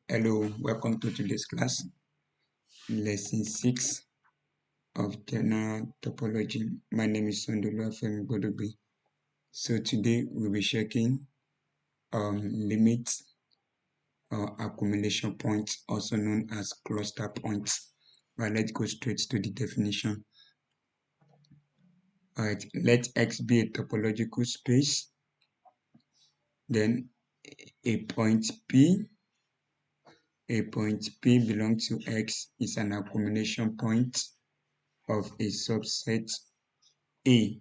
Hello, welcome to today's class, lesson 6 of general topology. My name is Sondolu Afemi Bodogbe. So today we'll be checking limits or accumulation points, also known as cluster points. But let's go straight to the definition. Alright, let X be a topological space, then a point P belongs to X is an accumulation point of a subset A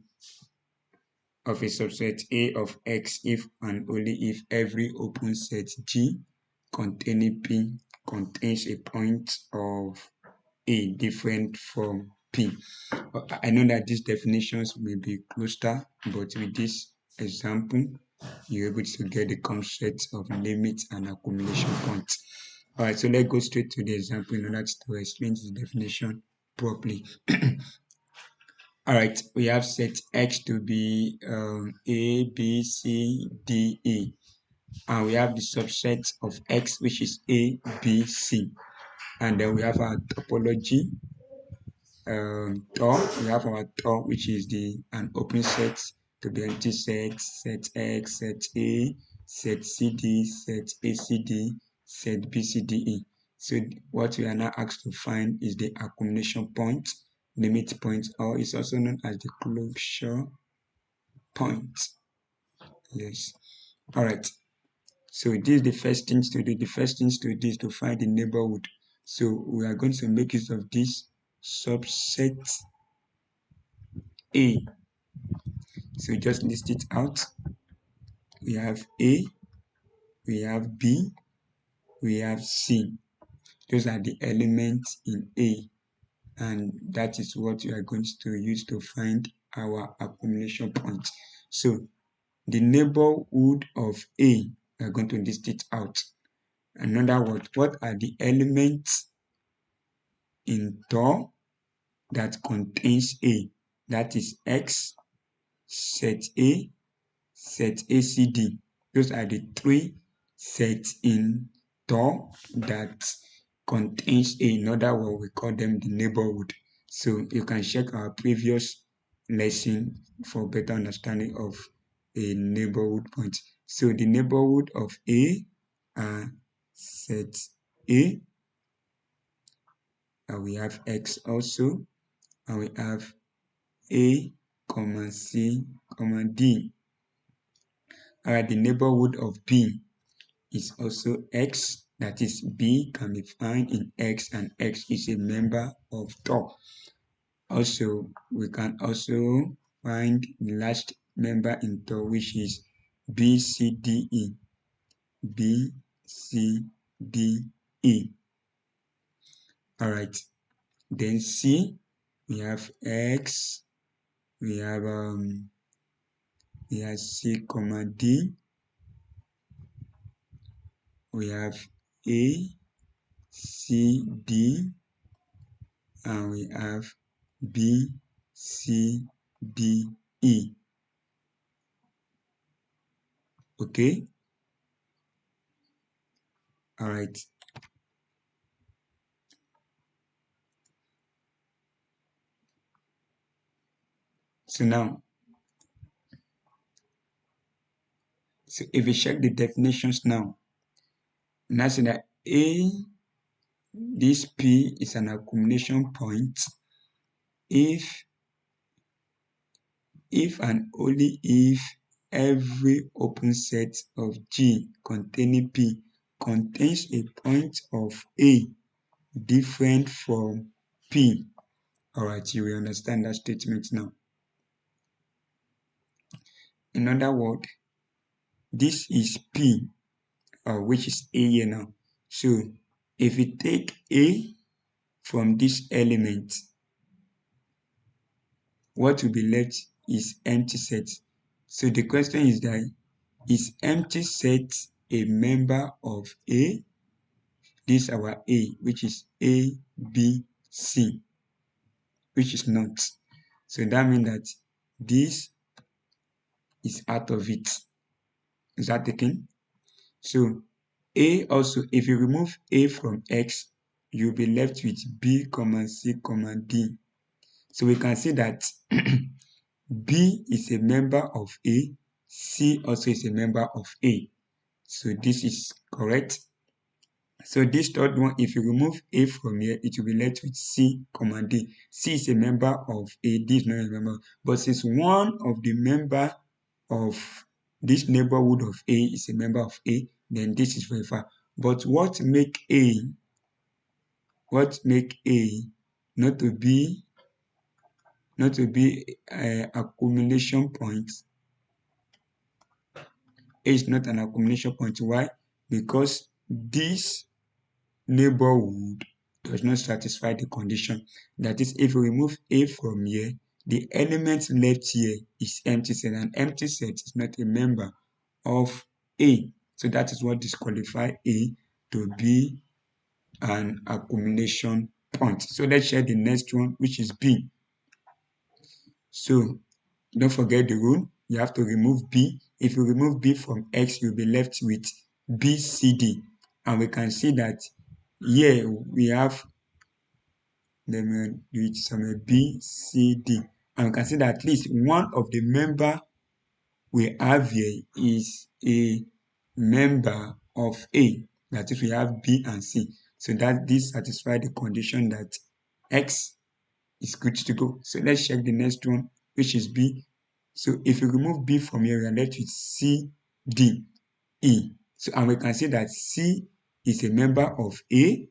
of X if and only if every open set G containing P contains a point of A different from P. I know that these definitions may be cluster, but with this example, you're able to get the concept of limit and accumulation points. Alright, so let's go straight to the example in order to explain the definition properly. Alright, we have set X to be A, B, C, D, E. And we have the subset of X, which is A, B, C. And then we have our topology, we have our Tor, which is an open set to be empty set, set X, set A, set CD, set ACD, set BCDE. So what we are now asked to find is the accumulation point, limit point, or it's also known as the closure point. Yes. All right. So this is the first things to do. The first things to do is to find the neighborhood. So we are going to make use of this subset A. So just list it out. We have A, we have B, we have C. Those are the elements in A. And that is what we are going to use to find our accumulation point. So the neighborhood of A, we are going to list it out. In other words, what are the elements in Tor that contains A? That is X, set A, set ACD. Those are the three sets in Tor that contains A. In other words, we call them the neighborhood. So you can check our previous lesson for better understanding of a neighborhood point. So the neighborhood of A are set A, and we have X also, and we have A, C, D. Alright, the neighborhood of B is also X, that is B can be found in X, and X is a member of Tor. Also, we can also find the last member in Tor, which is BCDE. BCDE. Alright, then C, we have X, we have C, D, we have A, C, D, and we have B, C, D, E. Okay? Alright. So now, if we check the definitions now say that this P is an accumulation point if and only if every open set of G containing P contains a point of A different from P. Alright, you will understand that statement now. In other words, this is P, which is A here now. So if we take A from this element, what will be left is empty set. So the question is that, is empty set a member of A? This is our A, which is A, B, C, which is not. So that means that this is out of it. Is that taken? So A also, if you remove A from X, you'll be left with B, C, D. So we can see that B is a member of A, C also is a member of A. So this is correct. So this third one, if you remove A from here, it will be left with C, D. C is a member of A, D is not a member. But since one of the member of this neighborhood of A is a member of A, then this is verified. But what make A not to be accumulation point? A is not an accumulation point. Why? Because this neighborhood does not satisfy the condition. That is, if we remove A from here, the element left here is empty set, and empty set is not a member of A. So that is what disqualify A to be an accumulation point. So let's share the next one, which is B. So don't forget the rule. You have to remove B. If you remove B from X, you'll be left with BCD. And we can see that here we have with some B, C, D. And we can see that at least one of the member we have here is a member of A. That is, we have B and C. So that this satisfies the condition that X is good to go. So let's check the next one, which is B. So if you remove B from here, we are left with C, D, E. So and we can see that C is a member of A.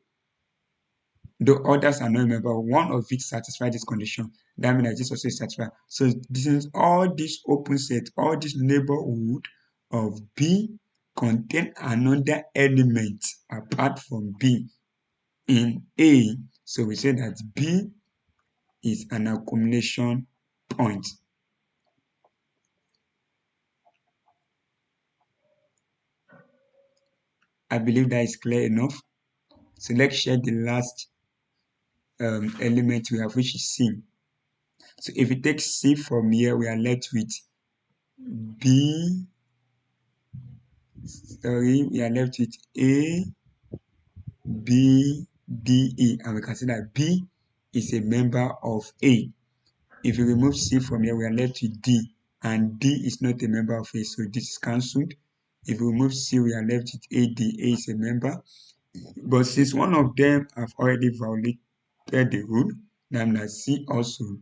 The others are not a member. One of it satisfies this condition. That means that this also is satisfied. So this is all this open set, all this neighborhood of B contain another element apart from B in A. So we say that B is an accumulation point. I believe that is clear enough. So let's share the last element we have, which is C. So if we take C from here, we are left with B. We are left with A, B, D, E, and we can see that B is a member of A. If we remove C from here, we are left with D, and D is not a member of A, so this is cancelled. If we remove C, we are left with AD. A is a member. But since one of them have already violated the rule, then that C also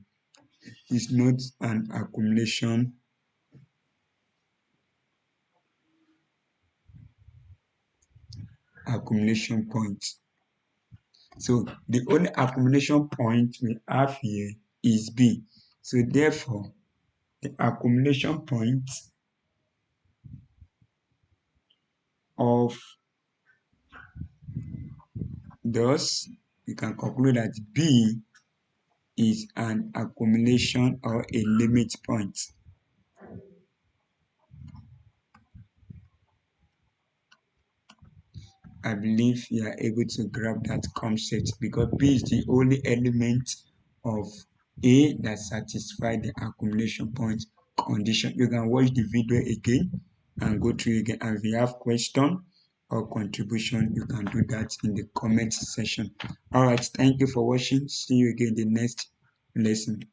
is not an accumulation point. So the only accumulation point we have here is B. So therefore, the accumulation point of thus we can conclude that B is an accumulation or a limit point. I believe you are able to grab that concept because B is the only element of A that satisfies the accumulation point condition. You can watch the video again and go through again. And if you have question or contribution, you can do that in the comment section. All right, thank you for watching. See you again in the next lesson.